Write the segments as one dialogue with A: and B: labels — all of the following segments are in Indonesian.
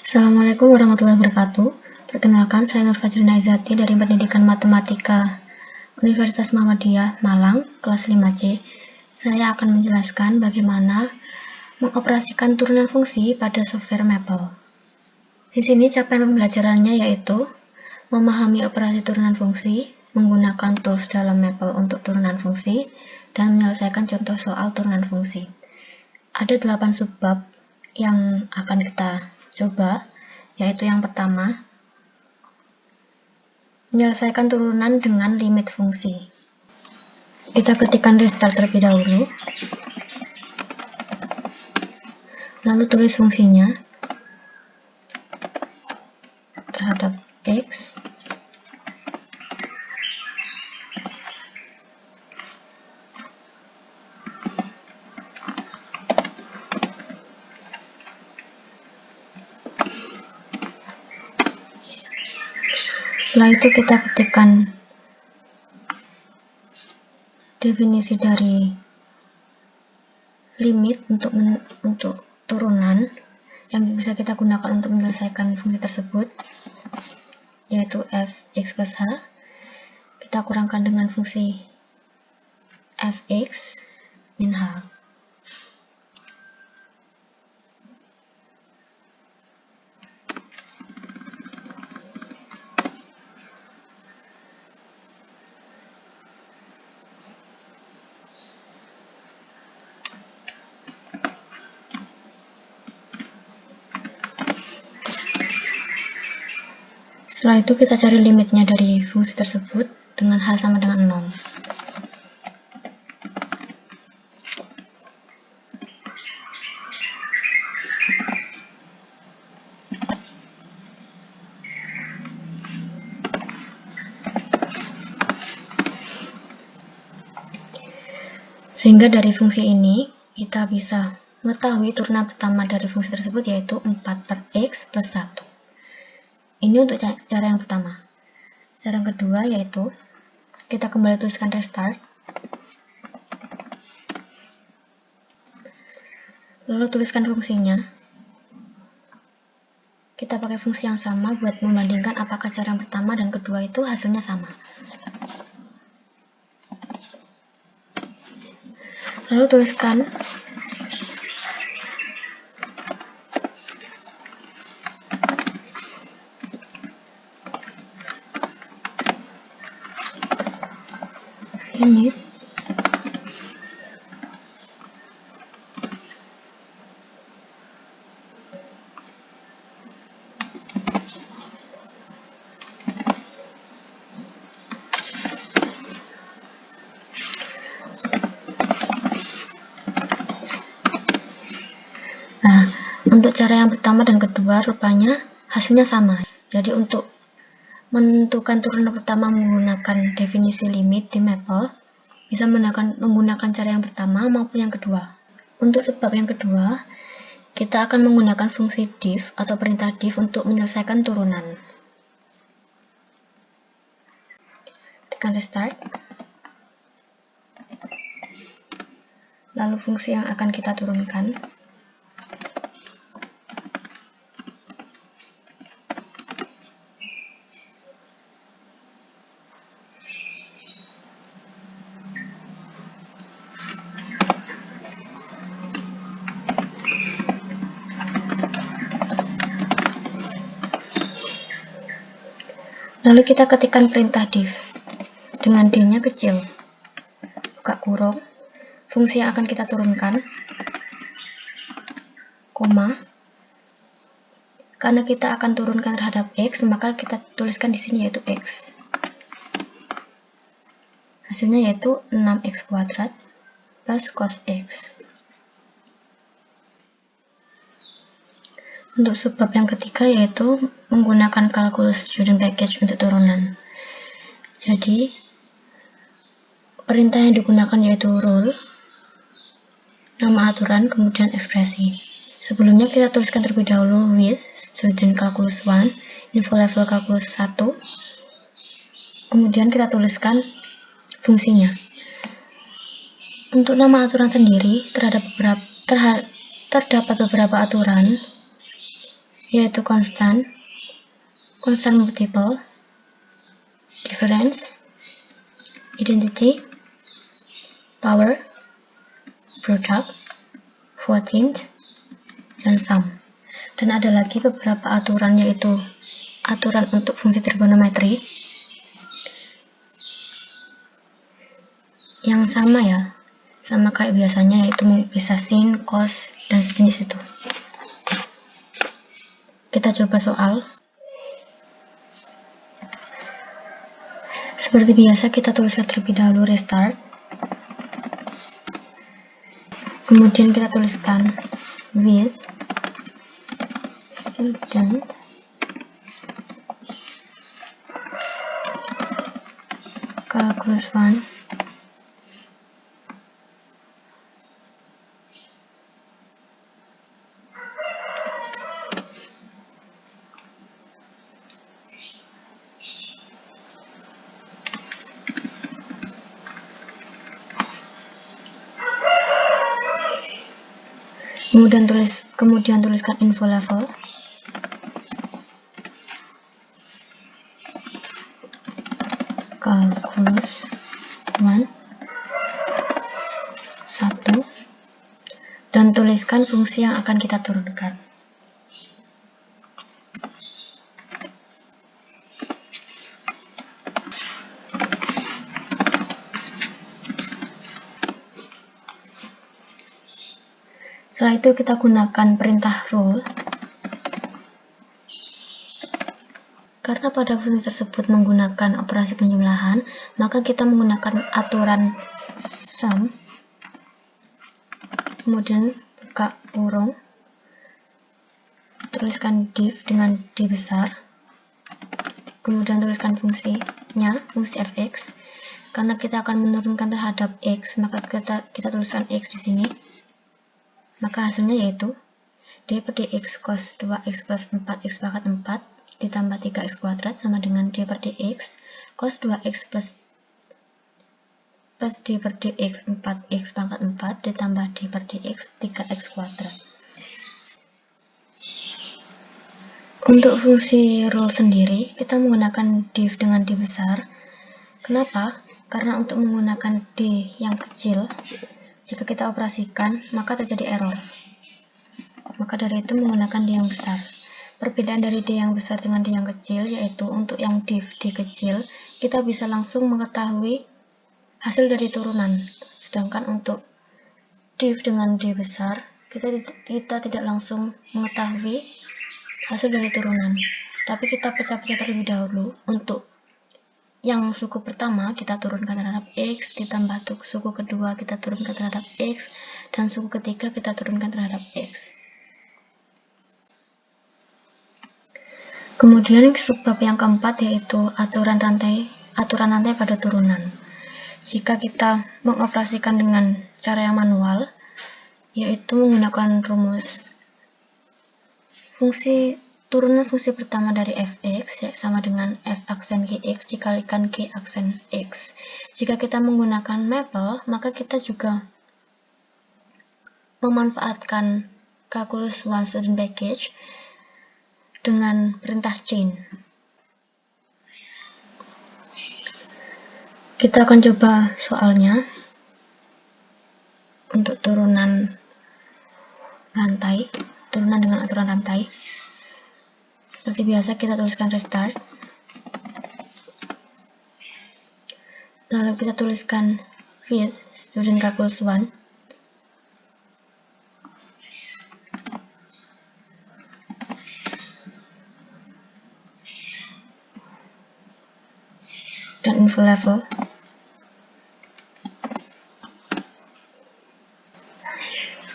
A: Assalamualaikum warahmatullahi wabarakatuh. Perkenalkan, saya Nur Fajrina Izati dari Pendidikan Matematika Universitas Muhammadiyah, Malang, kelas 5C. Saya akan menjelaskan bagaimana mengoperasikan turunan fungsi pada software Maple. Di sini capaian pembelajarannya yaitu memahami operasi turunan fungsi, menggunakan tools dalam Maple untuk turunan fungsi, dan menyelesaikan contoh soal turunan fungsi. Ada 8 subbab yang akan kita coba, yaitu yang pertama, menyelesaikan turunan dengan limit fungsi. Kita ketikkan restart terlebih dahulu, lalu tulis fungsinya terhadap X Setelah itu kita ketikkan definisi dari limit untuk turunan yang bisa kita gunakan untuk menyelesaikan fungsi tersebut, yaitu fx plus h. Kita kurangkan dengan fungsi fx min h. Setelah itu kita cari limitnya dari fungsi tersebut dengan h sama dengan 0. Sehingga dari fungsi ini kita bisa mengetahui turunan pertama dari fungsi tersebut yaitu 4 per x plus 1. Ini untuk cara yang pertama. Cara yang kedua yaitu kita kembali tuliskan restart, lalu tuliskan fungsinya. Kita pakai fungsi yang sama buat membandingkan apakah cara yang pertama dan kedua itu hasilnya sama. Lalu tuliskan limit untuk cara yang pertama dan kedua rupanya hasilnya sama. Jadi untuk menentukan turunan pertama menggunakan definisi limit di Maple, bisa menggunakan cara yang pertama maupun yang kedua. Untuk sebab yang kedua, kita akan menggunakan fungsi diff atau perintah diff untuk menyelesaikan turunan. Tekan restart. Lalu fungsi yang akan kita turunkan. Lalu kita ketikkan perintah diff dengan d-nya kecil, buka kurung, fungsi yang akan kita turunkan, koma. Karena kita akan turunkan terhadap x, maka kita tuliskan di sini yaitu x. Hasilnya yaitu 6x kuadrat plus cos x. Untuk subbab yang ketiga yaitu menggunakan kalkulus student package untuk turunan. Jadi perintah yang digunakan yaitu rule, nama aturan, kemudian ekspresi. Sebelumnya kita tuliskan terlebih dahulu with student calculus 1, info level calculus 1. Kemudian kita tuliskan fungsinya. Untuk nama aturan sendiri terdapat beberapa aturan yaitu constant multiple, difference, identity, power, product, voting, dan sum. Dan ada lagi beberapa aturan, yaitu aturan untuk fungsi trigonometri yang sama ya, sama kayak biasanya, yaitu bisa sin, cos, dan sejenis itu. Kita coba soal. Seperti biasa, kita tuliskan terlebih dahulu restart. Kemudian kita tuliskan with student calculus 1 kemudian tuliskan info level, calculus 1 dan tuliskan fungsi yang akan kita turunkan. Setelah itu kita gunakan perintah rule. Karena pada fungsi tersebut menggunakan operasi penjumlahan, maka kita menggunakan aturan sum. Kemudian buka kurung, tuliskan div dengan D besar, kemudian tuliskan fungsinya, fungsi fx. Karena kita akan menurunkan terhadap x, maka kita tuliskan x di sini. Maka hasilnya yaitu d per dx cos 2x plus 4x pangkat 4 ditambah 3x kuadrat sama dengan d per dx cos 2x plus d per dx 4x pangkat 4 ditambah d per dx 3x kuadrat. Untuk fungsi rule sendiri, kita menggunakan div dengan d besar. Kenapa? Karena untuk menggunakan d yang kecil, jika kita operasikan, maka terjadi error. Maka dari itu menggunakan d yang besar. Perbedaan dari d yang besar dengan d yang kecil, yaitu untuk yang div d kecil, kita bisa langsung mengetahui hasil dari turunan. Sedangkan untuk div dengan d besar, kita tidak langsung mengetahui hasil dari turunan. Tapi kita pecah-pecah terlebih dahulu. Untuk yang suku pertama kita turunkan terhadap x, ditambah suku kedua kita turunkan terhadap x, dan suku ketiga kita turunkan terhadap x. Kemudian subbab yang keempat yaitu aturan rantai pada turunan. Jika kita mengoperasikan dengan cara yang manual, yaitu menggunakan rumus turunan fungsi pertama dari fx sama dengan f aksen gx dikalikan g aksen x. Jika kita menggunakan maple, maka kita juga memanfaatkan calculus 1 student package dengan perintah chain. Kita akan coba soalnya untuk turunan dengan aturan rantai. Seperti biasa kita tuliskan restart, lalu kita tuliskan with student calculus 1, dan info level.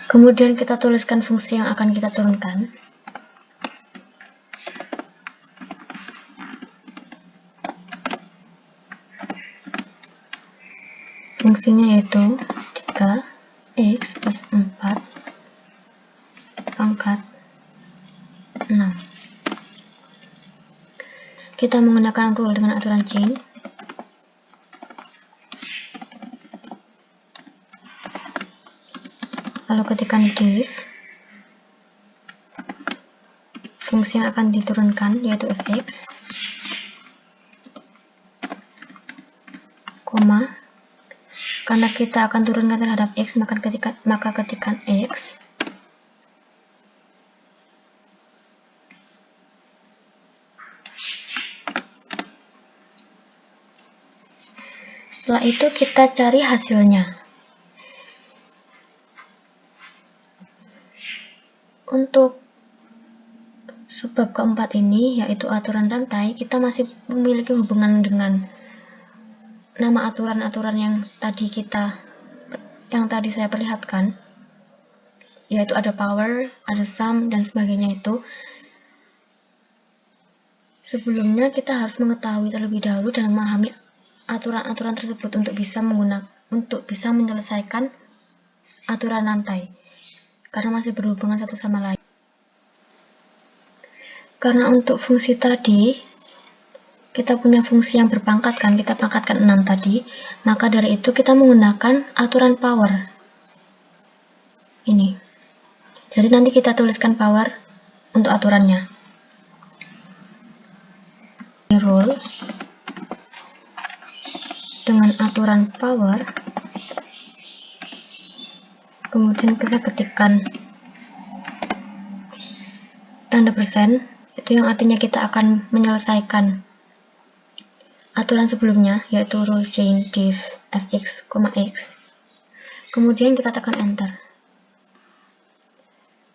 A: Kemudian kita tuliskan fungsi yang akan kita turunkan. Fungsinya yaitu 3x plus 4 pangkat 6. Kita menggunakan rule dengan aturan chain. Lalu ketikkan div fungsi yang akan diturunkan, yaitu fx, koma, karena kita akan turunkan terhadap x, maka ketikkan x, setelah itu kita cari hasilnya. Untuk subbab keempat ini, yaitu aturan rantai, kita masih memiliki hubungan dengan nama aturan-aturan yang tadi saya perlihatkan, yaitu ada power, ada sum, dan sebagainya itu. Sebelumnya kita harus mengetahui terlebih dahulu dan memahami aturan-aturan tersebut untuk bisa menyelesaikan aturan rantai, karena masih berhubungan satu sama lain. Karena untuk fungsi tadi, kita punya fungsi yang berpangkat kan, kita pangkatkan 6 tadi, maka dari itu kita menggunakan aturan power. Ini. Jadi nanti kita tuliskan power untuk aturannya. Rule dengan aturan power, kemudian kita ketikkan tanda persen, itu yang artinya kita akan menyelesaikan aturan sebelumnya, yaitu rule chain div fx, x. Kemudian kita tekan enter.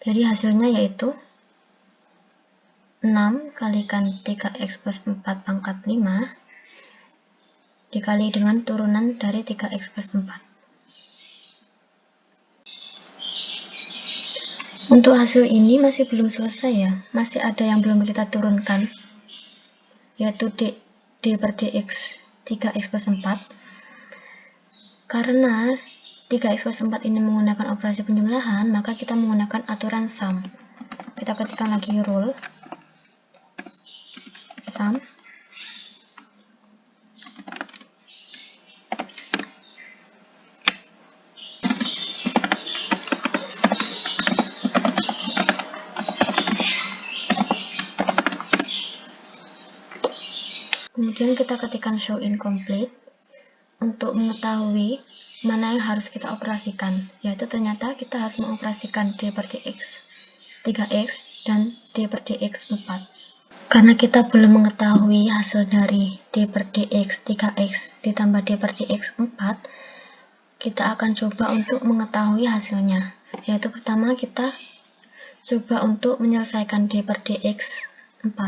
A: Jadi hasilnya yaitu 6 kalikan 3x plus 4 pangkat 5 dikali dengan turunan dari 3x plus 4. Untuk hasil ini masih belum selesai ya, masih ada yang belum kita turunkan, yaitu d per dx 3x plus 4. Karena 3x plus 4 ini menggunakan operasi penjumlahan, maka kita menggunakan aturan sum. Kita ketikkan lagi rule sum kemudian kita ketikkan show incomplete untuk mengetahui mana yang harus kita operasikan, yaitu ternyata kita harus mengoperasikan d per dx 3x dan d per dx 4. Karena kita belum mengetahui hasil dari d per dx 3x ditambah d per dx 4, kita akan coba untuk mengetahui hasilnya, yaitu pertama kita coba untuk menyelesaikan d per dx 4.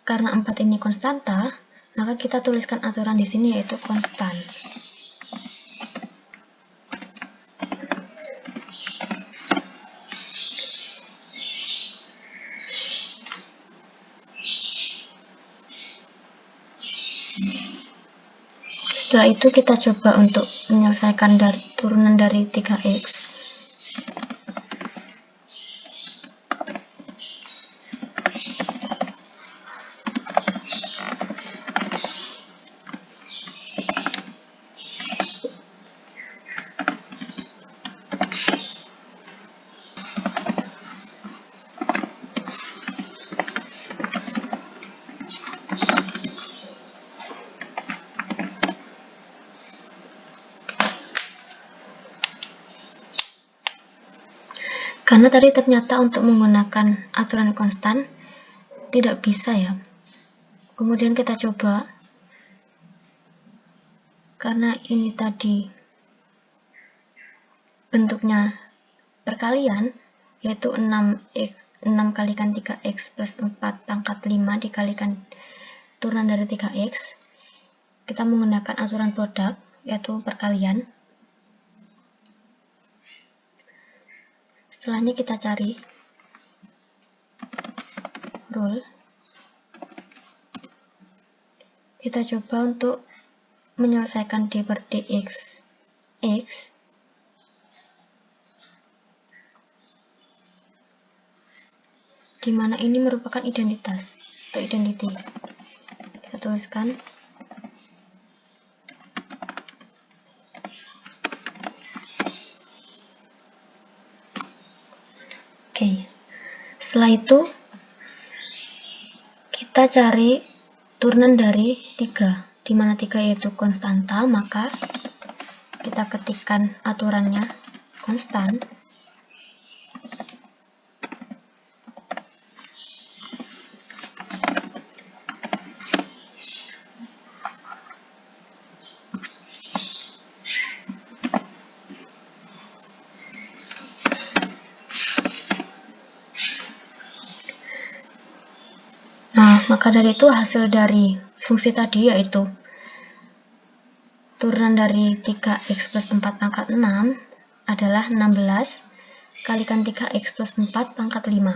A: Karena 4 ini konstanta, maka kita tuliskan aturan di sini yaitu konstan. Setelah itu kita coba untuk menyelesaikan turunan dari 3x. Karena tadi ternyata untuk menggunakan aturan konstan tidak bisa ya. Kemudian kita coba, karena ini tadi bentuknya perkalian, yaitu 6 kalikan 3x plus 4 pangkat 5 dikalikan turunan dari 3x, kita menggunakan aturan produk, yaitu perkalian. Setelahnya kita cari rule. Kita coba untuk menyelesaikan d per dx x di mana ini merupakan identitas atau identity. Kita tuliskan oke. Setelah itu Kita cari turunan dari 3, di mana 3 yaitu konstanta, maka kita ketikkan aturannya konstan. Nah, maka dari itu hasil dari fungsi tadi yaitu turunan dari 3x plus 4 pangkat 6 adalah 16 kalikan 3x plus 4 pangkat 5.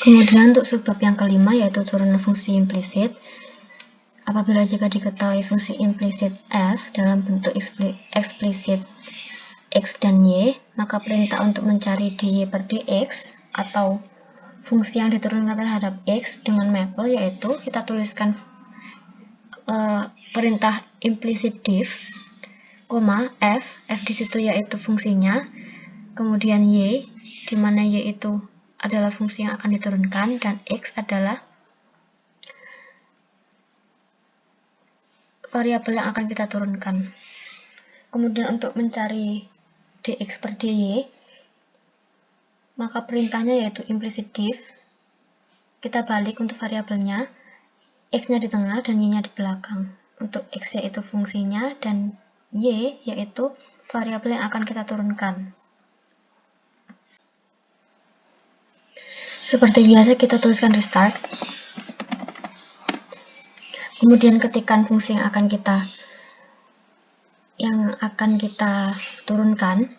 A: Kemudian untuk sebab yang kelima yaitu turunan fungsi implisit. Apabila jika diketahui fungsi implisit f dalam bentuk eksplisit x dan y, maka perintah untuk mencari dy per dx atau fungsi yang diturunkan terhadap x dengan mapel yaitu kita tuliskan perintah implisit diff, f di situ yaitu fungsinya, kemudian y, di mana y itu adalah fungsi yang akan diturunkan, dan x adalah variabel yang akan kita turunkan. Kemudian untuk mencari dx per dy, maka perintahnya yaitu implicit diff. Kita balik untuk variabelnya, x-nya di tengah dan y-nya di belakang. Untuk x yaitu fungsinya dan y yaitu variabel yang akan kita turunkan. Seperti biasa kita tuliskan restart. Kemudian ketikkan fungsi yang akan kita turunkan.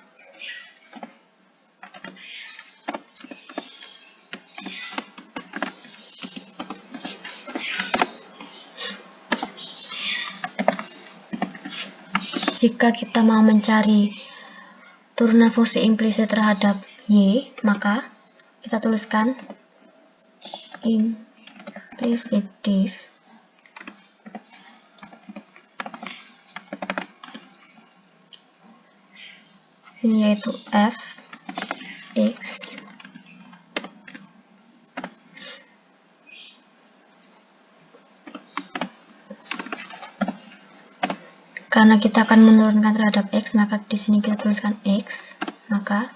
A: Jika kita mau mencari turunan fungsi implisit terhadap y, maka kita tuliskan implicit diff sini yaitu f x karena kita akan menurunkan terhadap x, maka di sini kita tuliskan x, maka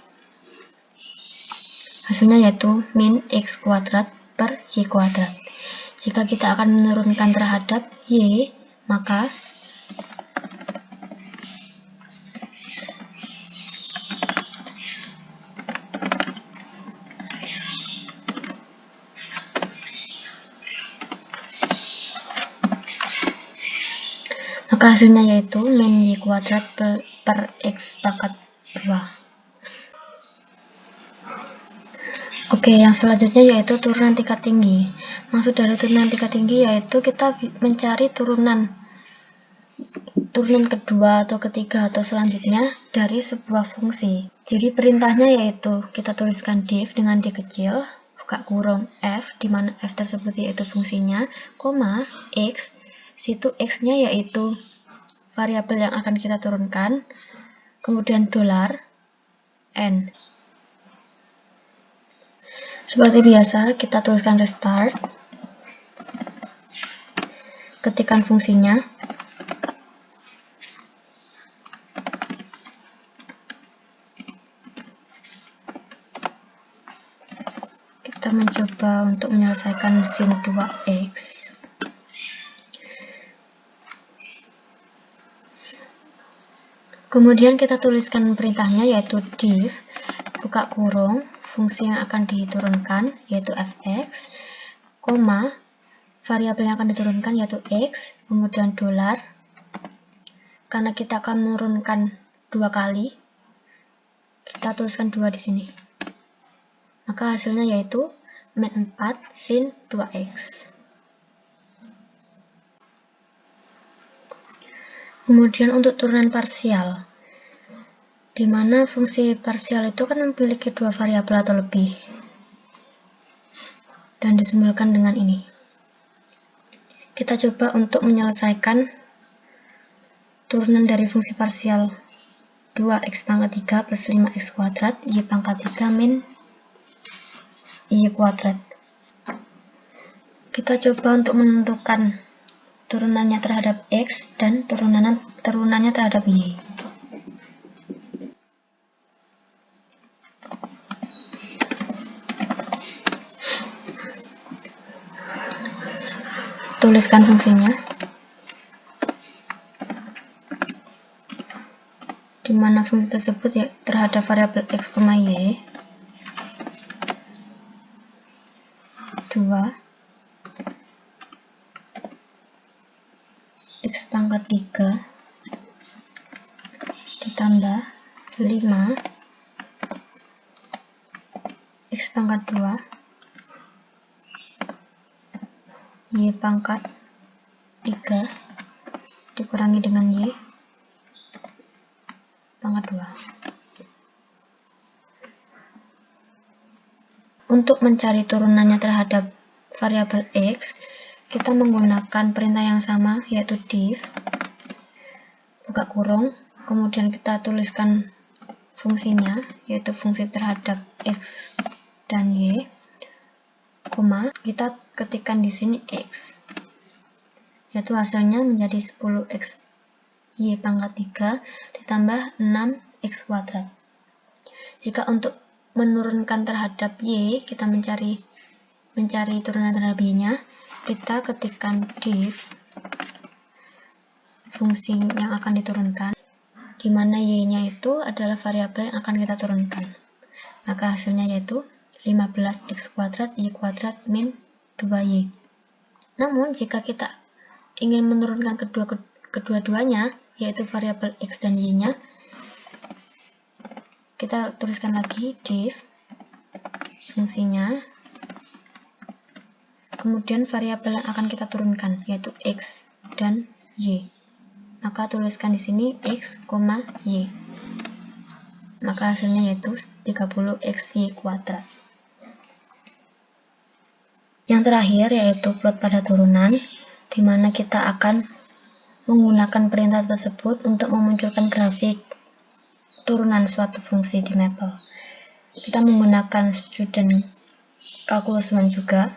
A: hasilnya yaitu min x kuadrat per y kuadrat. Jika kita akan menurunkan terhadap y, maka hasilnya yaitu min y kuadrat per x pangkat 2. Oke, yang selanjutnya yaitu turunan tingkat tinggi. Maksud dari turunan tingkat tinggi yaitu kita mencari turunan kedua atau ketiga atau selanjutnya dari sebuah fungsi. Jadi perintahnya yaitu kita tuliskan diff dengan d kecil, buka kurung f, di mana f tersebut yaitu fungsinya, koma x, situ x-nya yaitu variabel yang akan kita turunkan, kemudian dolar n. Seperti biasa, kita tuliskan restart, ketikkan fungsinya, kita mencoba untuk menyelesaikan sin 2x. Kemudian kita tuliskan perintahnya yaitu diff, buka kurung, fungsi yang akan diturunkan yaitu fx, koma, variabel yang akan diturunkan yaitu x, kemudian dolar, karena kita akan menurunkan 2 kali, kita tuliskan 2 di sini. Maka hasilnya yaitu min 4 sin 2x. Kemudian untuk turunan parsial, di mana fungsi parsial itu kan memiliki 2 variabel atau lebih, dan disimbolkan dengan ini. Kita coba untuk menyelesaikan turunan dari fungsi parsial 2x pangkat 3 plus 5x kuadrat y pangkat 3 min Y kuadrat. Kita coba untuk menentukan turunannya terhadap X dan turunannya terhadap Y. Tuliskan fungsinya, di mana fungsi tersebut ya terhadap variabel X, Y 2 X pangkat 3 ditambah 5 X pangkat 2 Y pangkat 3 dikurangi dengan Y pangkat 2. Untuk mencari turunannya terhadap variabel X, kita menggunakan perintah yang sama, yaitu div, buka kurung, kemudian kita tuliskan fungsinya, yaitu fungsi terhadap X dan Y, koma, kita ketikkan di sini X, yaitu hasilnya menjadi 10X Y pangkat 3 ditambah 6X kuadrat. Jika untuk menurunkan terhadap Y, kita mencari turunan terhadap Y-nya, kita ketikkan div fungsi yang akan diturunkan, di mana Y-nya itu adalah variabel yang akan kita turunkan. Maka hasilnya yaitu 15X kuadrat Y kuadrat min 2Y. Namun, jika kita ingin menurunkan kedua-duanya, yaitu variabel X dan Y-nya, kita tuliskan lagi div fungsinya, kemudian variabel yang akan kita turunkan, yaitu X dan Y. Maka tuliskan di sini X, Y. Maka hasilnya yaitu 30XY kuadrat. Yang terakhir yaitu plot pada turunan, di mana kita akan menggunakan perintah tersebut untuk memunculkan grafik turunan suatu fungsi di Maple. Kita menggunakan student calculus 1 juga.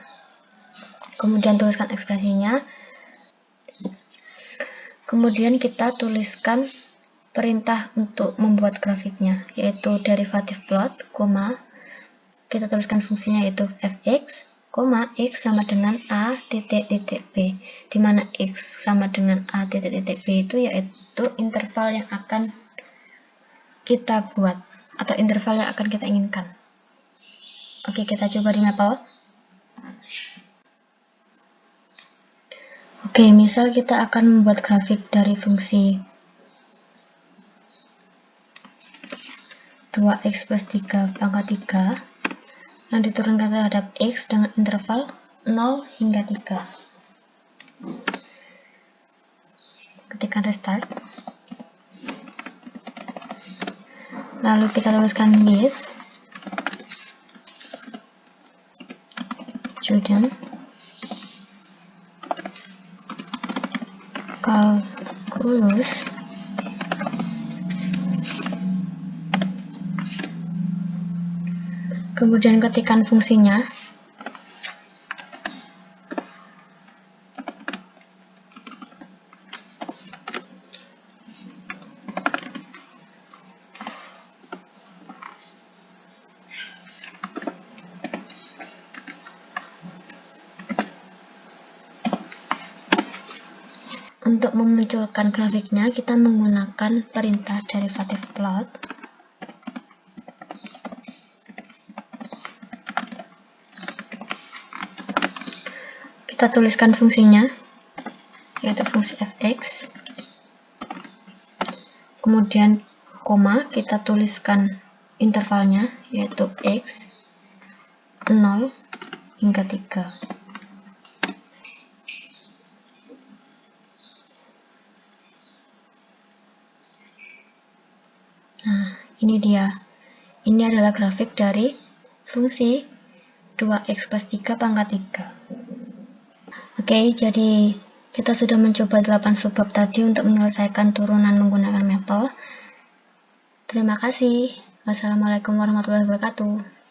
A: Kemudian tuliskan ekspresinya. Kemudian kita tuliskan perintah untuk membuat grafiknya, yaitu derivatif plot, kita tuliskan fungsinya yaitu fx, X sama dengan A titik B, di mana X sama dengan A titik B itu yaitu interval yang akan kita buat, atau interval yang akan kita inginkan. Oke, kita coba di Maple. Oke, misal kita akan membuat grafik dari fungsi 2x plus 3 pangkat 3 yang diturunkan terhadap X dengan interval 0 hingga 3. Ketikkan restart. Lalu kita tuliskan with student calculus kemudian ketikkan fungsinya. Untuk memunculkan grafiknya, kita menggunakan perintah derivatif plot. Kita tuliskan fungsinya, yaitu fungsi fx. Kemudian koma, kita tuliskan intervalnya, yaitu x 0 hingga 3. Nah, ini dia. Ini adalah grafik dari fungsi 2x plus 3 pangkat 3. Oke, jadi kita sudah mencoba 8 subbab tadi untuk menyelesaikan turunan menggunakan Maple. Terima kasih. Wassalamualaikum warahmatullahi wabarakatuh.